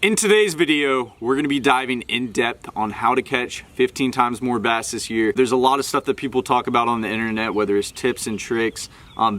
In today's video, we're going to be diving in depth on how to catch 15 times more bass this year. There's a lot of stuff that people talk about on the internet, whether it's tips and tricks,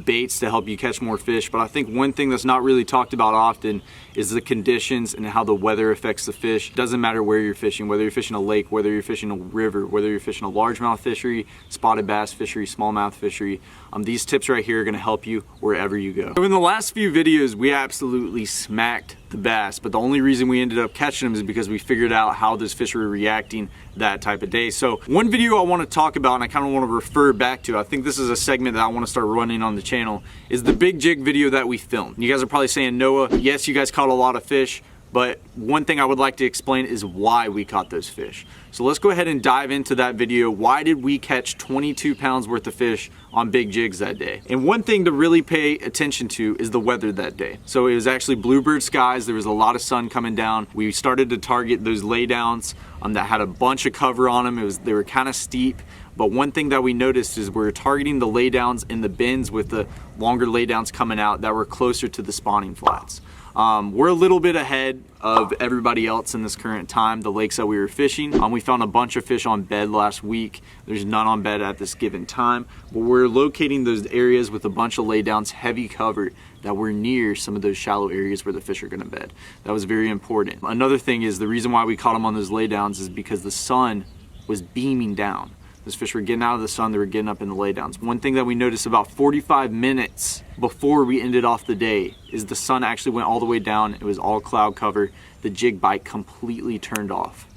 baits to help you catch more fish. But I think one thing that's not really talked about often is the conditions and how the weather affects the fish. It doesn't matter where you're fishing, whether you're fishing a lake, whether you're fishing a river, whether you're fishing a largemouth fishery, spotted bass fishery, smallmouth fishery. These tips right here are going to help you wherever you go. So in the last few videos, we absolutely smacked the bass, but the only reason we ended up catching them is because we figured out how those fish were reacting that type of day. So one video I want to talk about, and I kind of want to refer back to, I think this is a segment that I want to start running on the channel, is the big jig video that we filmed. You guys are probably saying, Noah, yes, you guys caught a lot of fish, but one thing I would like to explain is why we caught those fish. So let's go ahead and dive into that video. Why did we catch 22 pounds worth of fish on big jigs that day? And one thing to really pay attention to is the weather that day. So it was actually bluebird skies. There was a lot of sun coming down. We started to target those laydowns that had a bunch of cover on them. They were kind of steep. But one thing that we noticed is we're targeting the laydowns in the bends with the longer laydowns coming out that were closer to the spawning flats. We're a little bit ahead of everybody else in this current time, the lakes that we were fishing. We found a bunch of fish on bed last week. There's none on bed at this given time, but we're locating those areas with a bunch of laydowns, heavy cover, that were near some of those shallow areas where the fish are gonna bed. That was very important. Another thing is the reason why we caught them on those laydowns is because the sun was beaming down. Those fish were getting out of the sun, they were getting up in the laydowns. One thing that we noticed about 45 minutes before we ended off the day is the sun actually went all the way down. It was all cloud cover. The jig bite completely turned off.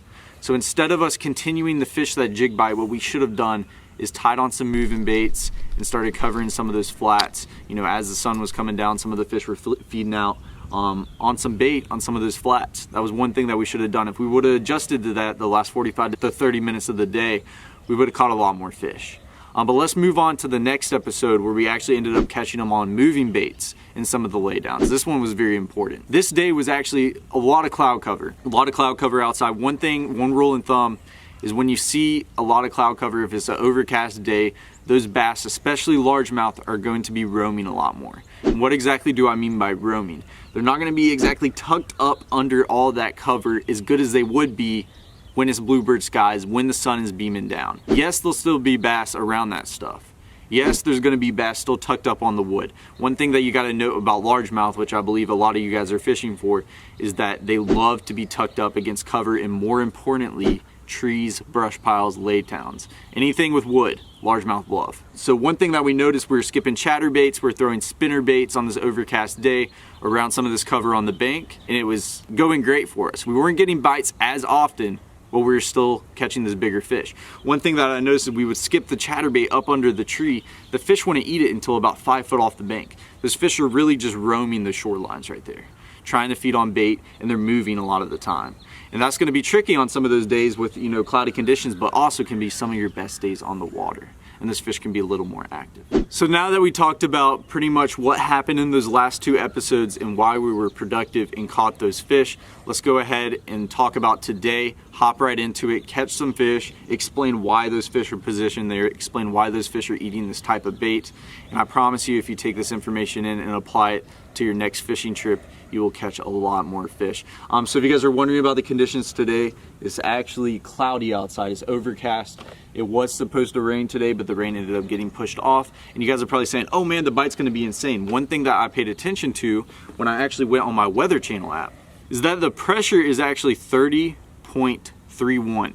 So instead of us continuing to fish that jig bite, what we should have done is tied on some moving baits and started covering some of those flats. You know, as the sun was coming down, some of the fish were feeding out on some bait on some of those flats. That was one thing that we should have done. If we would have adjusted to that the last 45 to 30 minutes of the day, we would have caught a lot more fish. But let's move on to the next episode where we actually ended up catching them on moving baits in some of the laydowns. This one was very important. This day was actually a lot of cloud cover. A lot of cloud cover outside. One rule of thumb is when you see a lot of cloud cover, if it's an overcast day, those bass, especially largemouth, are going to be roaming a lot more. And what exactly do I mean by roaming? They're not going to be exactly tucked up under all that cover as good as they would be when it's bluebird skies, when the sun is beaming down. Yes, there'll still be bass around that stuff. Yes, there's gonna be bass still tucked up on the wood. One thing that you gotta note about largemouth, which I believe a lot of you guys are fishing for, is that they love to be tucked up against cover, and more importantly, trees, brush piles, laydowns. Anything with wood, largemouth love. So one thing that we noticed, we were skipping chatterbaits, we're throwing spinner baits on this overcast day around some of this cover on the bank, and it was going great for us. We weren't getting bites as often, but we were still catching this bigger fish. One thing that I noticed is we would skip the chatterbait up under the tree. The fish wouldn't eat it until about 5 foot off the bank. Those fish are really just roaming the shorelines right there, trying to feed on bait, and they're moving a lot of the time. And that's gonna be tricky on some of those days with, you know, cloudy conditions, but also can be some of your best days on the water. And this fish can be a little more active. So now that we talked about pretty much what happened in those last 2 episodes and why we were productive and caught those fish, let's go ahead and talk about today, hop right into it, catch some fish, explain why those fish are positioned there, explain why those fish are eating this type of bait. And I promise you, if you take this information in and apply it to your next fishing trip, you will catch a lot more fish. So if you guys are wondering about the conditions today, it's actually cloudy outside, it's overcast. It was supposed to rain today, but the rain ended up getting pushed off. And you guys are probably saying, oh man, the bite's gonna be insane. One thing that I paid attention to when I actually went on my Weather Channel app is that the pressure is actually 30.31.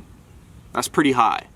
That's pretty high.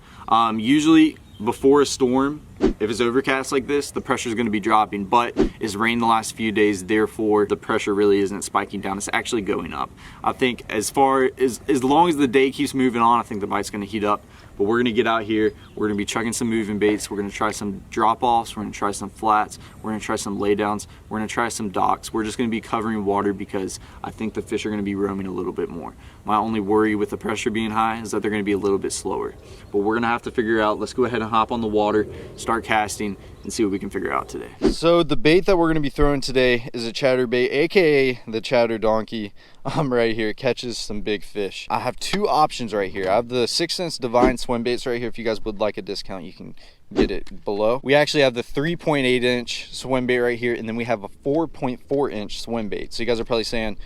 Usually before a storm, if it's overcast like this, the pressure is going to be dropping, but it's rained the last few days, therefore the pressure really isn't spiking down, it's actually going up. I think as long as the day keeps moving on, I think the bite's going to heat up. But we're gonna get out here, we're gonna be chucking some moving baits, we're gonna try some drop-offs, we're gonna try some flats, we're gonna try some laydowns, we're gonna try some docks. We're just gonna be covering water because I think the fish are gonna be roaming a little bit more. My only worry with the pressure being high is that they're gonna be a little bit slower. But we're gonna have to figure out, let's go ahead and hop on the water, start casting, and see what we can figure out today. So the bait that we're gonna be throwing today is a chatterbait, AKA the chatter donkey. Right here, it catches some big fish. I have 2 options right here. I have the 6 Sense Divine swim baits right here. If you guys would like a discount, you can get it below. We actually have the 3.8 inch swim bait right here, and then we have a 4.4 inch swim bait. So you guys are probably saying,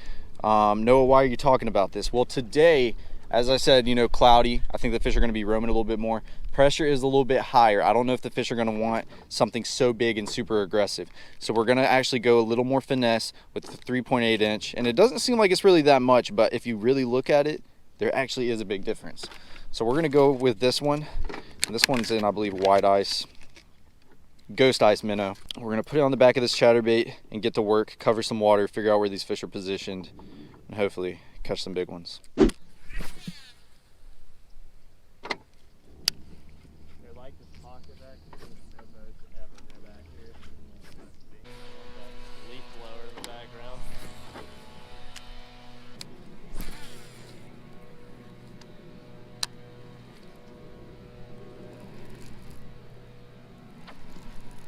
Noah, why are you talking about this? Well, today, as I said, you know, cloudy. I think the fish are going to be roaming a little bit more. Pressure is a little bit higher. I don't know if the fish are going to want something so big and super aggressive. So we're going to actually go a little more finesse with the 3.8 inch. And it doesn't seem like it's really that much, but if you really look at it, there actually is a big difference. So we're going to go with this one. And this one's in, I believe, white ice. Ghost ice minnow. We're going to put it on the back of this chatterbait and get to work, cover some water, figure out where these fish are positioned, and hopefully catch some big ones.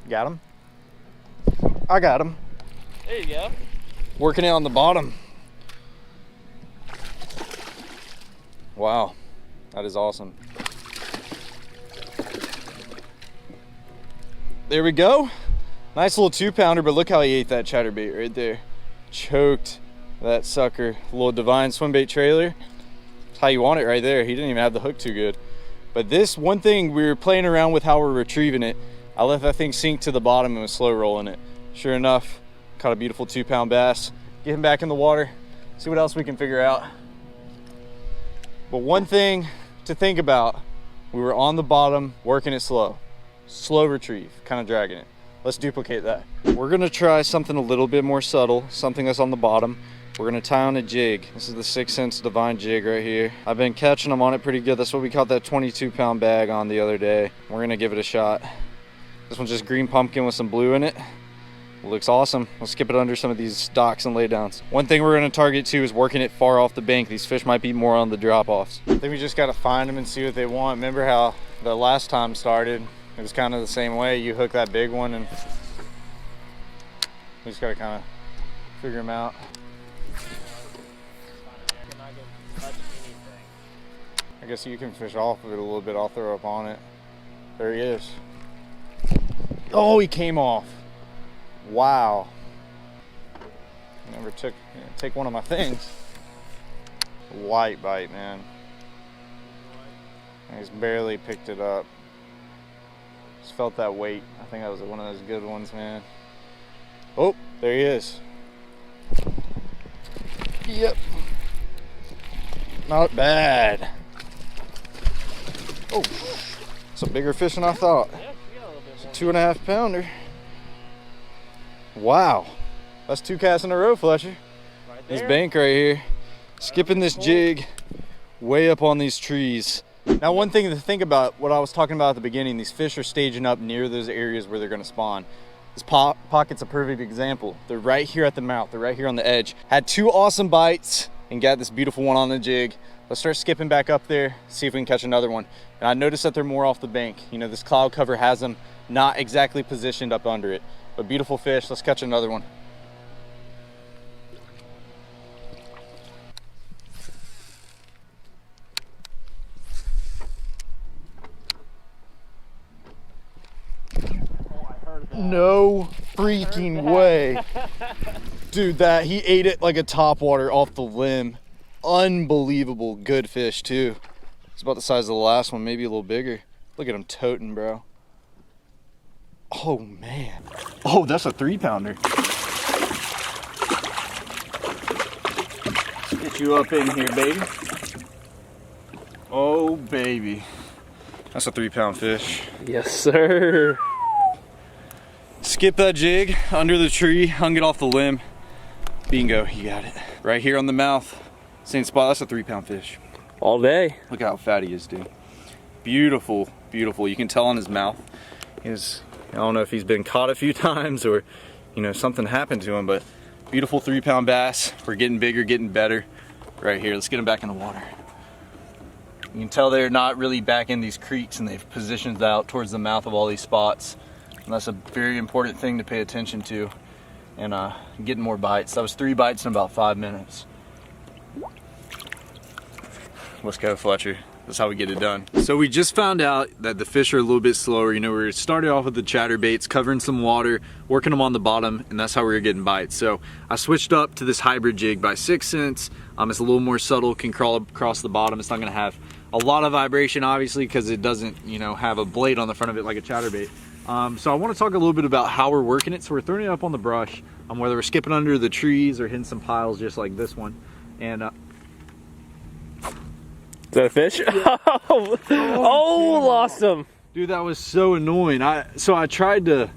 Got him? I got him. There you go. Working it on the bottom. Wow, that is awesome. There we go. Nice little 2-pounder, but look how he ate that chatterbait right there. Choked that sucker. A little divine swim bait trailer. That's how you want it right there. He didn't even have the hook too good. But this one thing, we were playing around with how we're retrieving it. I let that thing sink to the bottom and was slow rolling it. Sure enough, caught a beautiful 2-pound bass. Get him back in the water, see what else we can figure out. But one thing to think about, we were on the bottom, working it slow. Slow retrieve, kind of dragging it. Let's duplicate that. We're gonna try something a little bit more subtle, something that's on the bottom. We're gonna tie on a jig. This is the 6 cents divine jig right here. I've been catching them on it pretty good. That's what we caught that 22-pound bag on the other day. We're gonna give it a shot. This one's just green pumpkin with some blue in it. Looks awesome. We'll skip it under some of these docks and laydowns. One thing we're gonna target too is working it far off the bank. These fish might be more on the drop-offs. I think we just gotta find them and see what they want. Remember how the last time started? It was kind of the same way. You hook that big one and we just gotta kind of figure them out. I guess you can fish off of it a little bit. I'll throw up on it. There he is. Oh, he came off. Wow. Never took, take one of my things. White bite, man. He's barely picked it up. Just felt that weight. I think that was one of those good ones, man. Oh, there he is. Yep. Not bad. Oh, it's a bigger fish than I thought. It's a 2.5 pounder. Wow. That's 2 casts in a row, Fletcher. Right this bank right here. Skipping this jig way up on these trees. Now, one thing to think about, what I was talking about at the beginning, these fish are staging up near those areas where they're gonna spawn. This pocket's a perfect example. They're right here at the mouth. They're right here on the edge. Had 2 awesome bites and got this beautiful one on the jig. Let's start skipping back up there, see if we can catch another one. And I noticed that they're more off the bank. You know, this cloud cover has them not exactly positioned up under it. But beautiful fish. Let's catch another one. No freaking way. Dude, that he ate it like a topwater off the limb. Unbelievable good fish too. It's about the size of the last one, maybe a little bigger. Look at him toting, bro. Oh man. Oh, that's a 3-pounder. Let's get you up in here, baby. Oh baby. That's a 3-pound fish. Yes, sir. Skip that jig under the tree, hung it off the limb. Bingo, you got it. Right here on the mouth. Same spot, that's a 3-pound fish. All day. Look how fat he is, dude. Beautiful, beautiful. You can tell on his mouth. I don't know if he's been caught a few times or, you know, something happened to him, but beautiful 3-pound bass. We're getting bigger, getting better right here. Let's get him back in the water. You can tell they're not really back in these creeks and they've positioned out towards the mouth of all these spots. And that's a very important thing to pay attention to and getting more bites. That was 3 bites in about 5 minutes. Let's go, Fletcher. that's how we get it done. So we just found out that the fish are a little bit slower. You know, we started off with the chatterbaits, covering some water, working them on the bottom, and that's how we were getting bites. So I switched up to this hybrid jig by 6 cents. It's a little more subtle, can crawl across the bottom. It's not gonna have a lot of vibration, obviously, because it doesn't, you know, have a blade on the front of it like a chatterbait. So I want to talk a little bit about how we're working it. So we're throwing it up on the brush, whether we're skipping under the trees or hitting some piles just like this one. And Is that a fish? Oh, lost him. Dude, that was so annoying. So I tried to,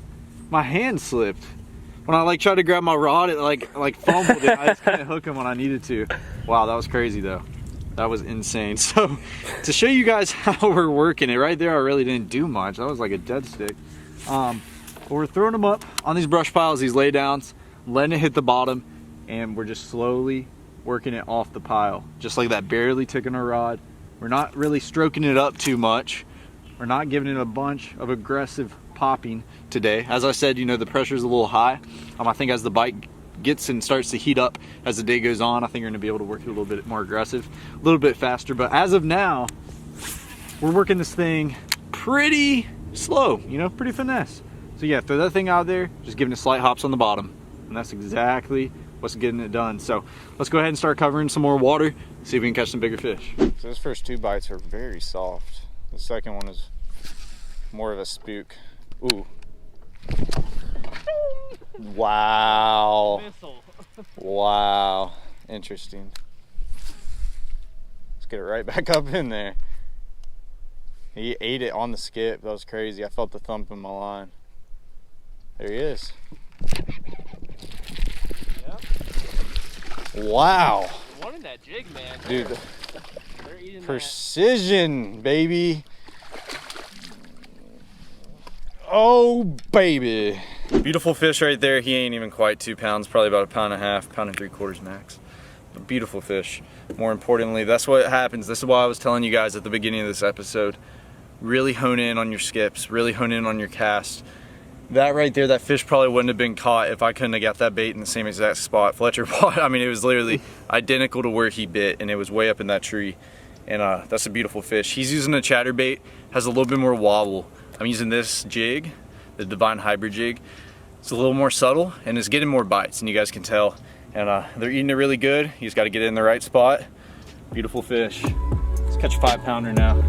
my hand slipped. When I tried to grab my rod, it like fumbled it. I just couldn't hook him when I needed to. Wow, that was crazy though. That was insane. So to show you guys how we're working it, right there I really didn't do much. That was like a dead stick. But we're throwing them up on these brush piles, these lay downs, letting it hit the bottom, and we're just slowly working it off the pile. Just like that, barely ticking our rod. We're not really stroking it up too much. We're not giving it a bunch of aggressive popping today. As I said, you know, the pressure's a little high. I think as the bite gets and starts to heat up as the day goes on, I think we're gonna be able to work it a little bit more aggressive, a little bit faster. But as of now, we're working this thing pretty slow, you know, pretty finesse. So yeah, throw that thing out there, just giving it slight hops on the bottom. And that's exactly what's getting it done. So let's go ahead and start covering some more water, see if we can catch some bigger fish. So those first 2 bites are very soft. The second one is more of a spook. Ooh. Wow. Wow. Interesting. Let's get it right back up in there. He ate it on the skip. That was crazy. I felt the thump in my line. There he is. Yep. Wow. One in that jig, man. Dude, They're eating precision, baby. Oh, baby. Beautiful fish right there. He ain't even quite 2 pounds, probably about 1.5 pounds, 1.75 pounds max. A beautiful fish. More importantly, that's what happens. This is why I was telling you guys at the beginning of this episode. Really hone in on your skips, really hone in on your cast. That right there, that fish probably wouldn't have been caught if I couldn't have got that bait in the same exact spot Fletcher bought. I mean, it was literally identical to where he bit, and it was way up in that tree. And that's a beautiful fish. He's using a chatterbait, has a little bit more wobble. I'm using this jig, the Divine Hybrid jig. It's a little more subtle, and it's getting more bites, and you guys can tell. And they're eating it really good. You just got to get it in the right spot. Beautiful fish. Let's catch a 5 pounder now.